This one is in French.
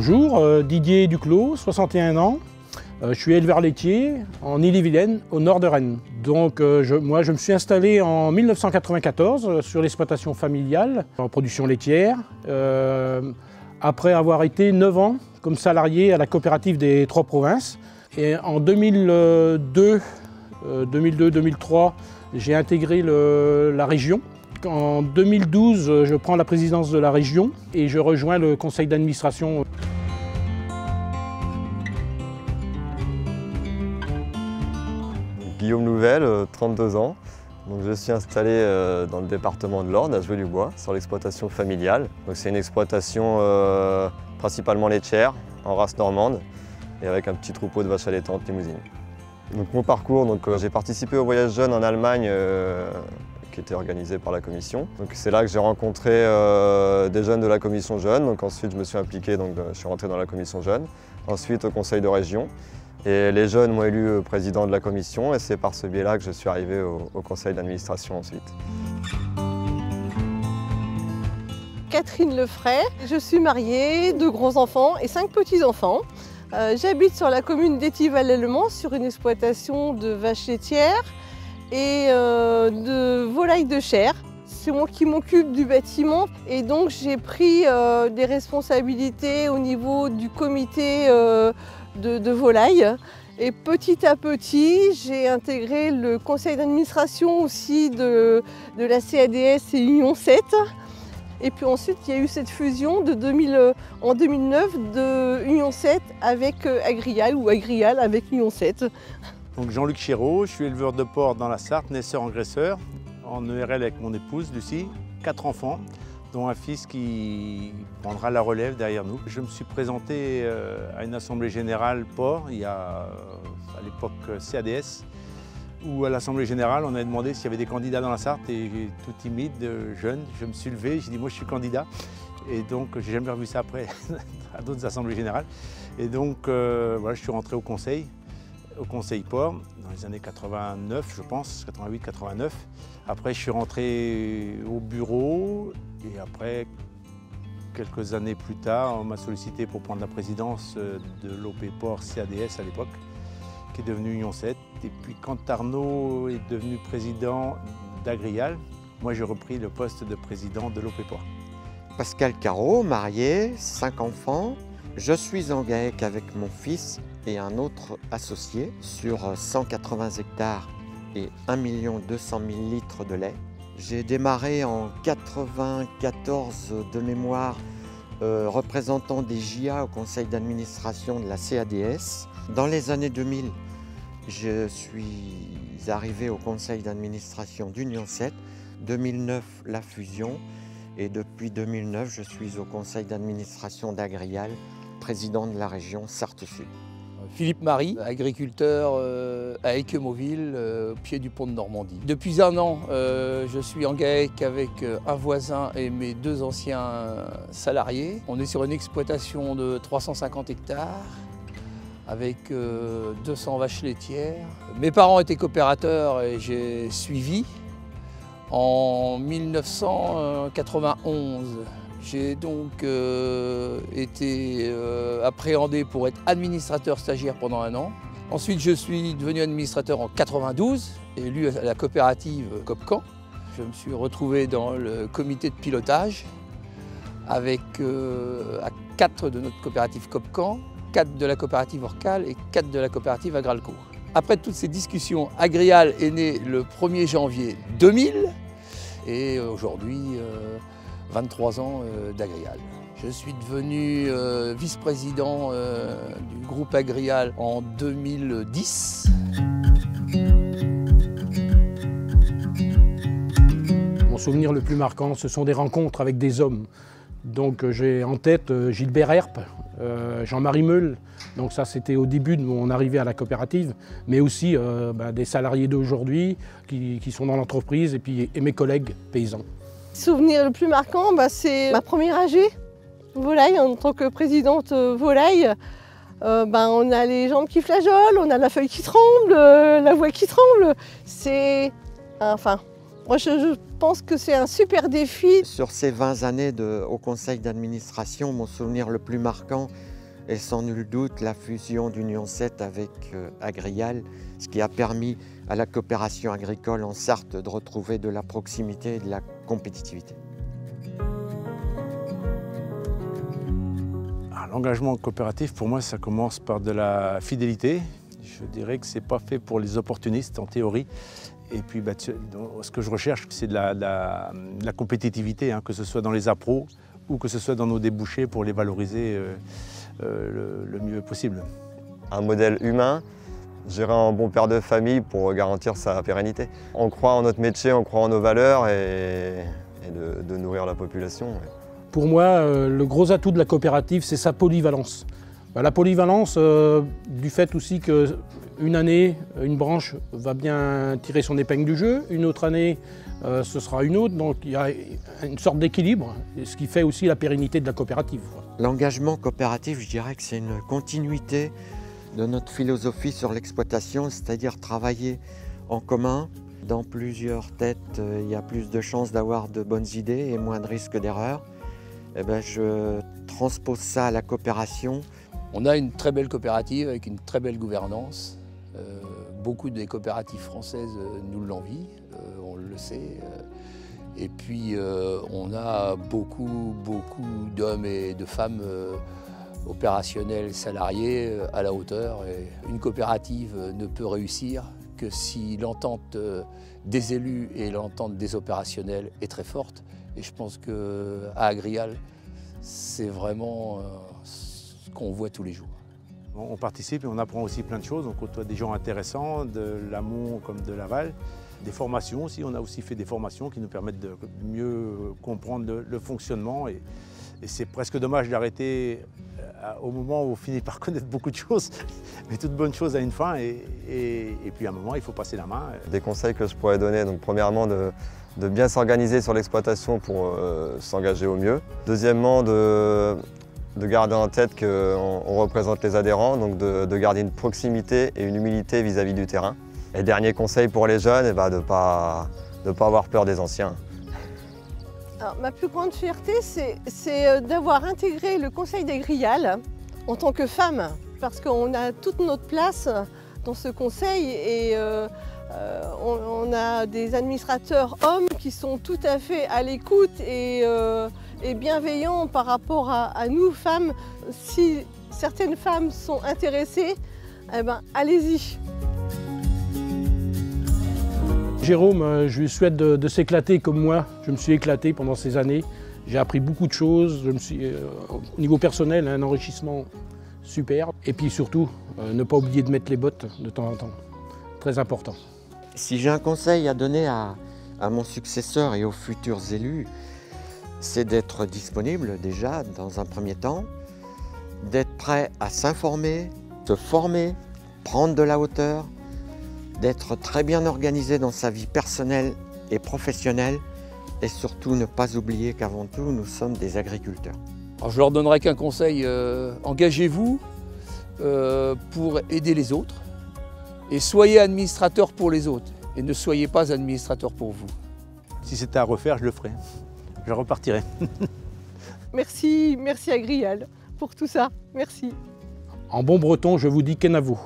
Bonjour, Didier Duclos, 61 ans. Je suis éleveur laitier en Ille-et-Vilaine, au nord de Rennes. Donc moi je me suis installé en 1994 sur l'exploitation familiale en production laitière, après avoir été 9 ans comme salarié à la coopérative des Trois Provinces. Et en 2002-2003, j'ai intégré la région. En 2012, je prends la présidence de la région et je rejoins le conseil d'administration. Guillaume Louvel, 32 ans. Donc je suis installé dans le département de l'Orne, à Joué-du-Bois, sur l'exploitation familiale. C'est une exploitation principalement laitière, en race normande, et avec un petit troupeau de vaches allaitantes limousines. Donc mon parcours, j'ai participé au voyage jeune en Allemagne qui était organisé par la commission. C'est là que j'ai rencontré des jeunes de la commission jeune. Ensuite je me suis impliqué, je suis rentré dans la commission jeune, ensuite au conseil de région. Et les jeunes m'ont élu président de la commission et c'est par ce biais-là que je suis arrivé au conseil d'administration ensuite. Catherine Lefray, je suis mariée, 2 grands-enfants et 5 petits-enfants. J'habite sur la commune d'Étival-lès-le-Mans sur une exploitation de vaches laitières et de volailles de chair. C'est moi qui m'occupe du bâtiment et donc j'ai pris des responsabilités au niveau du comité de volailles. Et petit à petit, j'ai intégré le conseil d'administration aussi de la CADS et Union 7. Et puis ensuite, il y a eu cette fusion en 2009 de Union 7 avec Agrial ou Agrial avec Union 7. Donc Jean-Luc Chéreau, je suis éleveur de porc dans la Sarthe, naisseur-engraisseur, en ERL avec mon épouse Lucie, 4 enfants, dont un fils qui prendra la relève derrière nous. Je me suis présenté à une assemblée générale porc, il y a à l'époque CADS, où à l'assemblée générale on a demandé s'il y avait des candidats dans la Sarthe et tout timide, jeune, je me suis levé, j'ai dit moi je suis candidat. Et donc j'ai jamais revu ça après à d'autres assemblées générales. Et donc voilà, je suis rentré au conseil porc dans les années 89 je pense, 88-89. Après je suis rentré au bureau et après quelques années plus tard on m'a sollicité pour prendre la présidence de l'OP Porc CADS à l'époque, qui est devenu Union 7. Et puis quand Arnaud est devenu président d'Agrial, moi j'ai repris le poste de président de l'OP Porc. Pascal Carreau, marié, 5 enfants. Je suis en GAEC avec mon fils et un autre associé sur 180 hectares et 1 200 000 litres de lait. J'ai démarré en 94 de mémoire représentant des JA au conseil d'administration de la CADS. Dans les années 2000, je suis arrivé au conseil d'administration d'Union 7. 2009, la fusion. Et depuis 2009, je suis au conseil d'administration d'Agrial, président de la région Sarthe-Sud. Philippe Marie, agriculteur à Équemoville, au pied du pont de Normandie. Depuis 1 an, je suis en GAEC avec un voisin et mes 2 anciens salariés. On est sur une exploitation de 350 hectares avec 200 vaches laitières. Mes parents étaient coopérateurs et j'ai suivi. En 1991, j'ai donc été appréhendé pour être administrateur stagiaire pendant 1 an. Ensuite, je suis devenu administrateur en 92, élu à la coopérative Copcan. Je me suis retrouvé dans le comité de pilotage avec 4 de notre coopérative Copcan, 4 de la coopérative Orcal et 4 de la coopérative Agralco. Après toutes ces discussions, Agrial est né le 1er janvier 2000 et aujourd'hui 23 ans d'Agrial. Je suis devenu vice-président du groupe Agrial en 2010. Mon souvenir le plus marquant, ce sont des rencontres avec des hommes. Donc j'ai en tête Gilbert Herpe, Jean-Marie Meul. Donc ça c'était au début de mon arrivée à la coopérative, mais aussi des salariés d'aujourd'hui qui sont dans l'entreprise et mes collègues paysans. Le souvenir le plus marquant, c'est ma première AG volaille en tant que présidente volaille. On a les jambes qui flageolent, on a la feuille qui tremble, la voix qui tremble. Moi je pense que c'est un super défi. Sur ces 20 années au conseil d'administration, mon souvenir le plus marquant, et sans nul doute la fusion d'Union 7 avec Agrial, ce qui a permis à la coopération agricole en Sarthe de retrouver de la proximité et de la compétitivité. L'engagement coopératif, pour moi, ça commence par de la fidélité. Je dirais que ce n'est pas fait pour les opportunistes en théorie. Et puis, ce que je recherche, c'est de la compétitivité, hein, que ce soit dans les appros ou que ce soit dans nos débouchés pour les valoriser le mieux possible. Un modèle humain, gérer un bon père de famille pour garantir sa pérennité. On croit en notre métier, on croit en nos valeurs et de nourrir la population. Ouais. Pour moi, le gros atout de la coopérative, c'est sa polyvalence. La polyvalence, du fait aussi qu'une année, une branche va bien tirer son épingle du jeu, une autre année, ce sera une autre. Donc il y a une sorte d'équilibre, ce qui fait aussi la pérennité de la coopérative. L'engagement coopératif, je dirais que c'est une continuité de notre philosophie sur l'exploitation, c'est-à-dire travailler en commun. Dans plusieurs têtes, il y a plus de chances d'avoir de bonnes idées et moins de risques d'erreur. Je transpose ça à la coopération. On a une très belle coopérative avec une très belle gouvernance. Beaucoup des coopératives françaises nous l'envient, on le sait. Et puis on a beaucoup d'hommes et de femmes opérationnels, salariés à la hauteur. Et une coopérative ne peut réussir que si l'entente des élus et l'entente des opérationnels est très forte. Et je pense qu'à Agrial, c'est vraiment ce qu'on voit tous les jours. On participe et on apprend aussi plein de choses. On côtoie des gens intéressants, de l'amont comme de l'aval. Des formations aussi, on a aussi fait des formations qui nous permettent de mieux comprendre le fonctionnement. Et c'est presque dommage d'arrêter au moment où on finit par connaître beaucoup de choses. Mais toute bonne chose a une fin et puis à un moment, il faut passer la main. Des conseils que je pourrais donner, donc premièrement, de bien s'organiser sur l'exploitation pour s'engager au mieux. Deuxièmement, de garder en tête qu'on représente les adhérents, donc de garder une proximité et une humilité vis-à-vis du terrain. Et dernier conseil pour les jeunes, de ne pas avoir peur des anciens. Alors, ma plus grande fierté, c'est d'avoir intégré le conseil d'Agrial en tant que femme, parce qu'on a toute notre place dans ce conseil et on a des administrateurs hommes qui sont tout à fait à l'écoute et bienveillants par rapport à nous, femmes. Si certaines femmes sont intéressées, allez-y. Jérôme, je lui souhaite de s'éclater comme moi. Je me suis éclaté pendant ces années. J'ai appris beaucoup de choses. Au niveau personnel, un enrichissement super. Et puis surtout, ne pas oublier de mettre les bottes de temps en temps. Très important. Si j'ai un conseil à donner à mon successeur et aux futurs élus, c'est d'être disponible déjà dans un premier temps, d'être prêt à s'informer, se former, prendre de la hauteur, d'être très bien organisé dans sa vie personnelle et professionnelle et surtout ne pas oublier qu'avant tout, nous sommes des agriculteurs. Alors, je leur donnerai qu'un conseil, engagez-vous pour aider les autres et soyez administrateur pour les autres et ne soyez pas administrateur pour vous. Si c'était à refaire, je le ferais. Je repartirai. Merci Agrial pour tout ça. Merci. En bon breton, je vous dis kenavo.